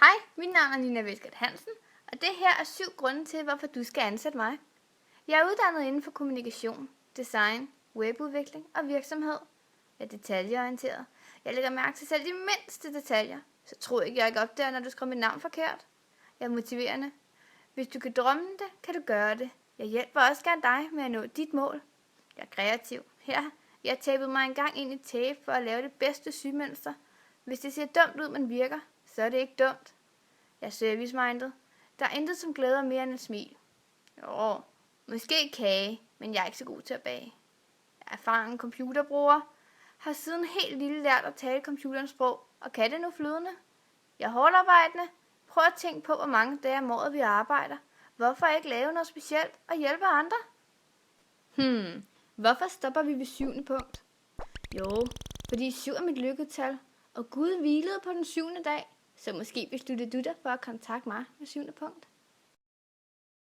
Hej, mit navn er Nina Veskert Hansen, og det her er 7 grunde til, hvorfor du skal ansætte mig. Jeg er uddannet inden for kommunikation, design, webudvikling og virksomhed. Jeg er detaljeorienteret. Jeg lægger mærke til selv de mindste detaljer, så tror jeg ikke opdager, når du skriver mit navn forkert. Jeg er motiverende. Hvis du kan drømme det, kan du gøre det. Jeg hjælper også gerne dig med at nå dit mål. Jeg er kreativ. Jeg tapede mig engang ind i tape for at lave det bedste sygemønster. Hvis det ser dumt ud, men virker, så er det ikke dumt. Jeg er service-minded. Der er intet, som glæder mere end et smil. Jo, måske kage, men jeg er ikke så god til at bage. Jeg er erfaren computerbruger. Har siden helt lille lært at tale computerens sprog, og kan det nu flydende. Jeg er hårdarbejdende. Prøv at tænke på, hvor mange dage om året vi arbejder. Hvorfor ikke lave noget specielt og hjælpe andre? Hvorfor stopper vi ved 7. punkt? Jo, fordi 7 er mit lykketal, og Gud hvilede på den 7. dag. Så måske besluttede du dig for at kontakte mig med 7. punkt.